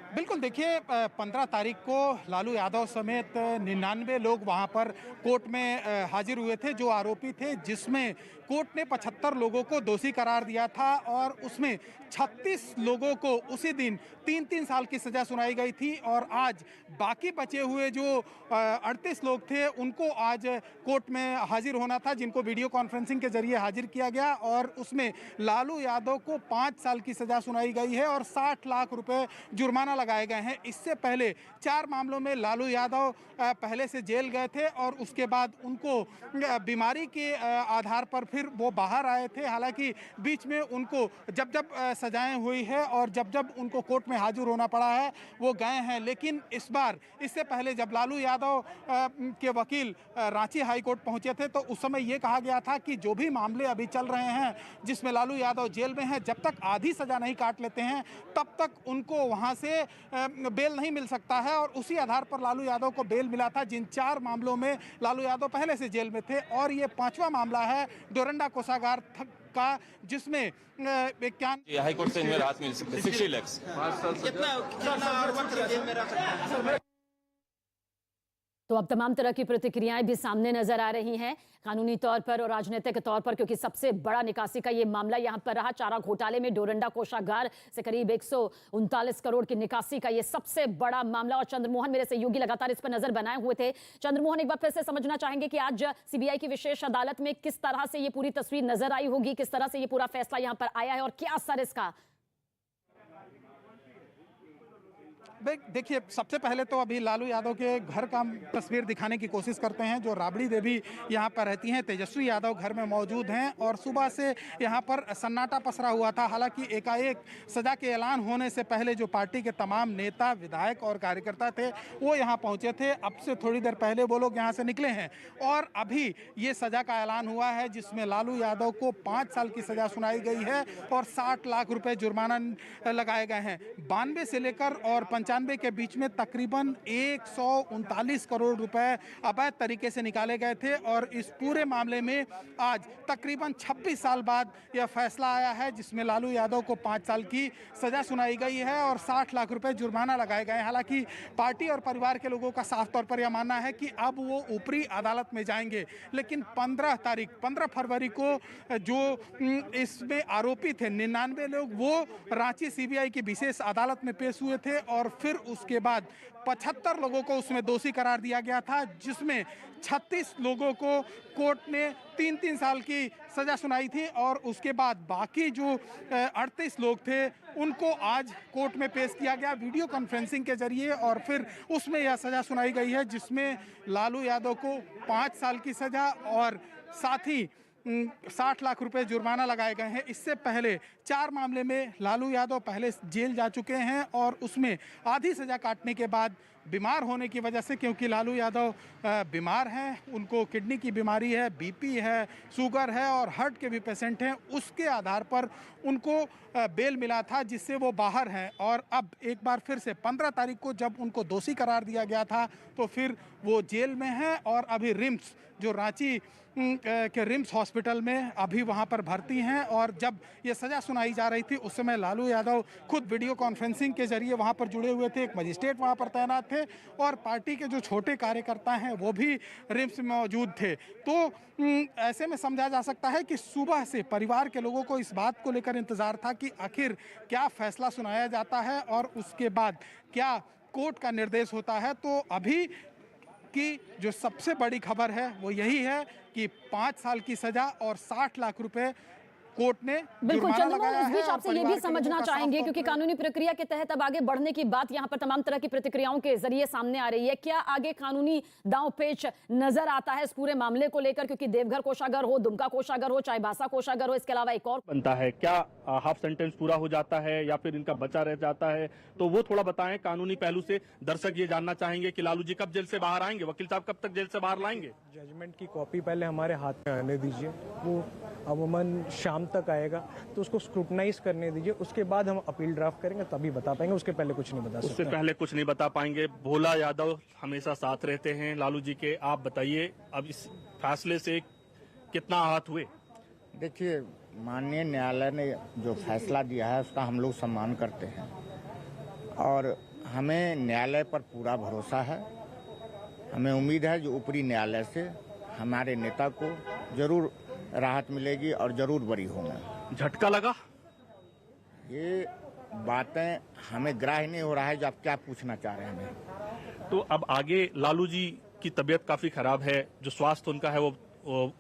बिल्कुल देखिए 15 तारीख को लालू यादव समेत 99 लोग वहां पर कोर्ट में हाजिर हुए थे जो आरोपी थे, जिसमें कोर्ट ने 75 लोगों को दोषी करार दिया था और उसमें 36 लोगों को उसी दिन 3-3 साल की सजा सुनाई गई थी। और आज बाकी बचे हुए जो 38 लोग थे उनको आज कोर्ट में हाजिर होना था, जिनको वीडियो कॉन्फ्रेंसिंग के जरिए हाजिर किया गया और उसमें लालू यादव को 5 साल की सजा सुनाई गई है और 60 लाख रुपए जुर्माना लगाए गए हैं। इससे पहले 4 मामलों में लालू यादव पहले से जेल गए थे और उसके बाद उनको बीमारी के आधार पर फिर वो बाहर आए थे। हालांकि बीच में उनको जब जब सजाएं हुई है और जब जब उनको कोर्ट में हाजिर होना पड़ा है वो गए हैं। लेकिन इस बार इससे पहले जब लालू यादव के वकील रांची हाई कोर्ट पहुंचे थे तो उस समय ये कहा गया था कि जो भी मामले अभी चल रहे हैं जिसमें लालू यादव जेल में हैं, जब तक आधी सजा नहीं काट लेते हैं तब तक उनको वहां से बेल नहीं मिल सकता है। और उसी आधार पर लालू यादव को बेल मिला था। जिन 4 मामलों में लालू यादव पहले से जेल में थे और ये 5वां मामला है डोरंडा कोषागार का, जिसमें हाई कोर्ट से इनमें राहत मिल सकती है 60 लाख। तो अब तमाम तरह की प्रतिक्रियाएं भी सामने नजर आ रही हैं, कानूनी तौर पर और राजनीतिक तौर पर, क्योंकि सबसे बड़ा निकासी का ये मामला यहां पर रहा। चारा घोटाले में डोरंडा कोषागार से करीब 139 करोड़ की निकासी का ये सबसे बड़ा मामला। और चंद्रमोहन मेरे सहयोगी लगातार इस पर नजर बनाए हुए थे। चंद्रमोहन, एक बार फिर से समझना चाहेंगे कि आज सीबीआई की विशेष अदालत में किस तरह से ये पूरी तस्वीर नजर आई होगी, किस तरह से ये पूरा फैसला यहां पर आया है और क्या असर इसका? देखिए सबसे पहले तो अभी लालू यादव के घर का तस्वीर दिखाने की कोशिश करते हैं। जो राबड़ी देवी यहाँ पर रहती हैं, तेजस्वी यादव घर में मौजूद हैं और सुबह से यहाँ पर सन्नाटा पसरा हुआ था। हालांकि एकाएक सजा के ऐलान होने से पहले जो पार्टी के तमाम नेता, विधायक और कार्यकर्ता थे वो यहाँ पहुँचे थे। अब से थोड़ी देर पहले वो लोग यहाँ से निकले हैं और अभी ये सजा का ऐलान हुआ है जिसमें लालू यादव को 5 साल की सजा सुनाई गई है और 60 लाख रुपये जुर्माना लगाए गए हैं। 92 से लेकर और 95 के बीच में तकरीबन 139 करोड़ रुपए अवैध तरीके से निकाले गए थे और इस पूरे मामले में आज तकरीबन 26 साल बाद यह फैसला आया है जिसमें लालू यादव को 5 साल की सजा सुनाई गई है और 60 लाख रुपए जुर्माना लगाए गए हैं। हालांकि पार्टी और परिवार के लोगों का साफ तौर पर यह मानना है कि अब वो ऊपरी अदालत में जाएंगे, लेकिन 15 फरवरी को जो इसमें आरोपी थे 99 लोग वो रांची सीबीआई की विशेष अदालत में पेश हुए थे और फिर उसके बाद 75 लोगों को उसमें दोषी करार दिया गया था, जिसमें 36 लोगों को कोर्ट ने 3-3 साल की सजा सुनाई थी और उसके बाद बाकी जो 38 लोग थे उनको आज कोर्ट में पेश किया गया वीडियो कॉन्फ्रेंसिंग के जरिए और फिर उसमें यह सजा सुनाई गई है जिसमें लालू यादव को 5 साल की सजा और साथ ही 60 लाख रुपए जुर्माना लगाए गए हैं। इससे पहले 4 मामले में लालू यादव पहले जेल जा चुके हैं और उसमें आधी सजा काटने के बाद बीमार होने की वजह से, क्योंकि लालू यादव बीमार हैं, उनको किडनी की बीमारी है, बीपी है, शुगर है और हार्ट के भी पेशेंट हैं, उसके आधार पर उनको बेल मिला था जिससे वो बाहर हैं। और अब एक बार फिर से 15 तारीख को जब उनको दोषी करार दिया गया था तो फिर वो जेल में हैं और अभी रिम्स, जो रांची के रिम्स हॉस्पिटल में अभी वहां पर भर्ती हैं। और जब ये सजा सुनाई जा रही थी उस समय लालू यादव खुद वीडियो कॉन्फ्रेंसिंग के जरिए वहां पर जुड़े हुए थे, एक मजिस्ट्रेट वहां पर तैनात थे और पार्टी के जो छोटे कार्यकर्ता हैं वो भी रिम्स में मौजूद थे। तो ऐसे में समझा जा सकता है कि सुबह से परिवार के लोगों को इस बात को लेकर इंतजार था कि आखिर क्या फैसला सुनाया जाता है और उसके बाद क्या कोर्ट का निर्देश होता है। तो अभी की जो सबसे बड़ी खबर है वो यही है कि 5 साल की सजा और 60 लाख रुपए कोर्ट ने बिल्कुल चंद्रमोहन, इस बीच है। आपसे ये भी समझना चाहेंगे क्योंकि कानूनी प्रक्रिया के तहत अब आगे बढ़ने की बात यहाँ पर तमाम तरह की प्रतिक्रियाओं के जरिए सामने आ रही है। क्या आगे कानूनी दांव पेच नजर आता है इस पूरे मामले को लेकर? क्योंकि देवघर कोषागार हो, दुमका कोषागार हो, चाईबासा कोषागार हो, इसके अलावा एक और बनता है, क्या हाफ सेंटेंस पूरा हो जाता है या फिर इनका बचा रह जाता है? तो वो थोड़ा बताएं कानूनी पहलू से। दर्शक ये जानना चाहेंगे कि लालू जी कब जेल से बाहर आएंगे, वकील साहब कब तक जेल से बाहर लाएंगे? जजमेंट की कॉपी पहले हमारे हाथ में आने दीजिए, वो अमूमन शाम तक आएगा तो उसको स्क्रूटनाइज करने दीजिए, उसके बाद हम अपील ड्राफ्ट करेंगे तभी बता पाएंगे, उसके पहले कुछ नहीं बता सकते। उससे पहले कुछ नहीं बता पाएंगे। भोला यादव हमेशा साथ रहते हैं लालू जी के, आप बताइए अब इस फैसले से कितना आहत हुए? देखिए, माननीय न्यायालय ने जो फैसला दिया है उसका हम लोग सम्मान करते हैं। और हमें न्यायालय पर पूरा भरोसा है। हमें उम्मीद है जो ऊपरी न्यायालय से हमारे नेता को जरूर राहत मिलेगी और जरूर बरी होंगे। झटका लगा? ये बातें हमें ग्राह्य नहीं हो रहा है जो आप क्या पूछना चाह रहे हैं हमें। तो अब आगे लालू जी की तबीयत काफी खराब है, जो स्वास्थ्य उनका है वो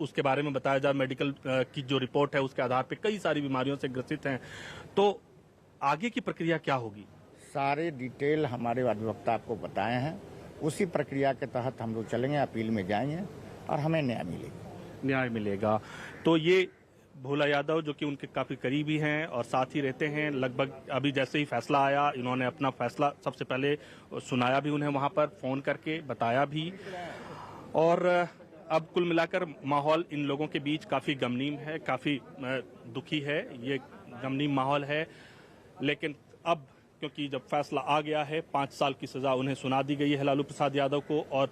उसके बारे में बताया जाए, मेडिकल की जो रिपोर्ट है उसके आधार पे कई सारी बीमारियों से ग्रसित हैं, तो आगे की प्रक्रिया क्या होगी? सारे डिटेल हमारे अधिवक्ता आपको बताए हैं, उसी प्रक्रिया के तहत हम लोग चलेंगे, अपील में जाएंगे और हमें न्याय मिलेगा। तो ये भोला यादव जो कि उनके काफी करीबी हैं और साथ ही रहते हैं, लगभग अभी जैसे ही फैसला आया इन्होंने अपना फैसला सबसे पहले सुनाया भी, उन्हें वहां पर फोन करके बताया भी, और अब कुल मिलाकर माहौल इन लोगों के बीच काफी गमनीम है, काफी दुखी है, ये गमनीम माहौल है। लेकिन अब क्योंकि जब फैसला आ गया है, 5 साल की सजा उन्हें सुना दी गई है लालू प्रसाद यादव को, और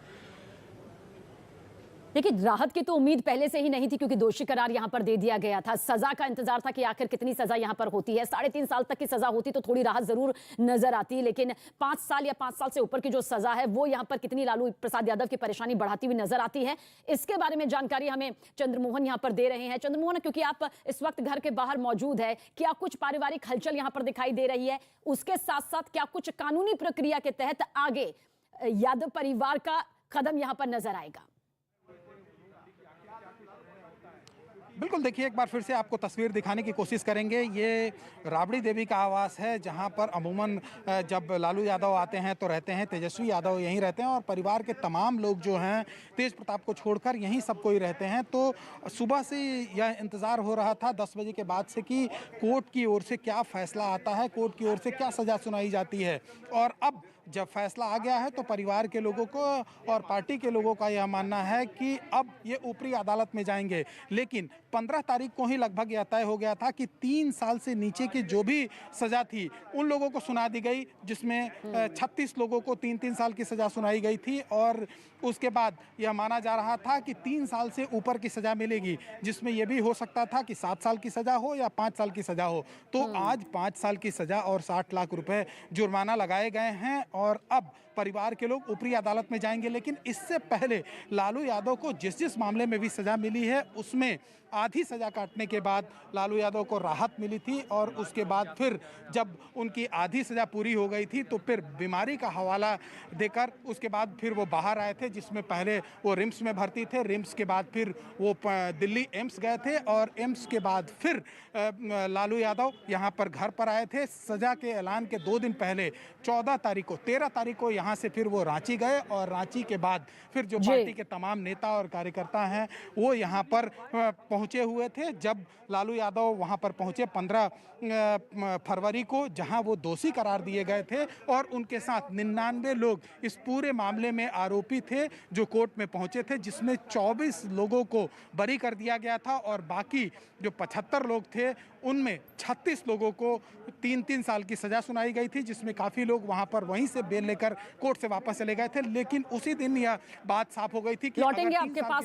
देखिए राहत की तो उम्मीद पहले से ही नहीं थी क्योंकि दोषी करार यहां पर दे दिया गया था। सजा का इंतजार था कि आखिर कितनी सजा यहां पर होती है। 3.5 साल तक की सजा होती तो थोड़ी राहत जरूर नजर आती, लेकिन 5 साल या 5 साल से ऊपर की जो सजा है वो यहां पर कितनी लालू प्रसाद यादव की परेशानी बढ़ाती हुई नजर आती है, इसके बारे में जानकारी हमें चंद्रमोहन यहां पर दे रहे हैं। चंद्रमोहन, क्योंकि आप इस वक्त घर के बाहर मौजूद है, क्या कुछ पारिवारिक हलचल यहां पर दिखाई दे रही है? उसके साथ साथ क्या कुछ कानूनी प्रक्रिया के तहत आगे यादव परिवार का कदम यहां पर नजर आएगा? बिल्कुल, देखिए एक बार फिर से आपको तस्वीर दिखाने की कोशिश करेंगे। ये राबड़ी देवी का आवास है जहां पर अमूमन जब लालू यादव आते हैं तो रहते हैं, तेजस्वी यादव यहीं रहते हैं और परिवार के तमाम लोग जो हैं तेज प्रताप को छोड़कर यहीं सब कोई रहते हैं। तो सुबह से यह इंतज़ार हो रहा था 10 बजे के बाद से कि कोर्ट की ओर से क्या फैसला आता है, कोर्ट की ओर से क्या सज़ा सुनाई जाती है। और अब जब फैसला आ गया है तो परिवार के लोगों को और पार्टी के लोगों का यह मानना है कि अब ये ऊपरी अदालत में जाएंगे। लेकिन 15 तारीख को ही लगभग यह तय हो गया था कि 3 साल से नीचे की जो भी सज़ा थी उन लोगों को सुना दी गई, जिसमें 36 लोगों को 3-3 साल की सज़ा सुनाई गई थी। और उसके बाद यह माना जा रहा था कि 3 साल से ऊपर की सज़ा मिलेगी, जिसमें यह भी हो सकता था कि 7 साल की सज़ा हो या 5 साल की सज़ा हो। तो आज 5 साल की सज़ा और 60 लाख रुपए जुर्माना लगाए गए हैं और अब परिवार के लोग ऊपरी अदालत में जाएंगे। लेकिन इससे पहले लालू यादव को जिस जिस मामले में भी सज़ा मिली है उसमें आधी सज़ा काटने के बाद लालू यादव को राहत मिली थी और उसके बाद फिर जब उनकी आधी सज़ा पूरी हो गई थी तो फिर बीमारी का हवाला देकर उसके बाद फिर वो बाहर आए थे, जिसमें पहले वो रिम्स में भर्ती थे, रिम्स के बाद फिर वो दिल्ली एम्स गए थे और एम्स के बाद फिर लालू यादव यहाँ पर घर पर आए थे। सज़ा के ऐलान के 2 दिन पहले 13 तारीख को यहाँ से फिर वो रांची गए और रांची के बाद फिर जो पार्टी के तमाम नेता और कार्यकर्ता हैं वो यहाँ पर पहुँचे हुए थे। जब लालू यादव वहाँ पर पहुँचे 15 फरवरी को, जहाँ वो दोषी करार दिए गए थे और उनके साथ 99 लोग इस पूरे मामले में आरोपी थे जो कोर्ट में पहुँचे थे, जिसमें 24 लोगों को बरी कर दिया गया था और बाकी जो 75 लोग थे उनमें 36 लोगों को 3-3 साल की सज़ा सुनाई गई थी, जिसमें काफ़ी लोग वहाँ पर वहीं से बेल लेकर कोर्ट से वापस चले गए थे। लेकिन उसी दिन यह बात साफ हो गई थी कि लौटेंगे आपके पास।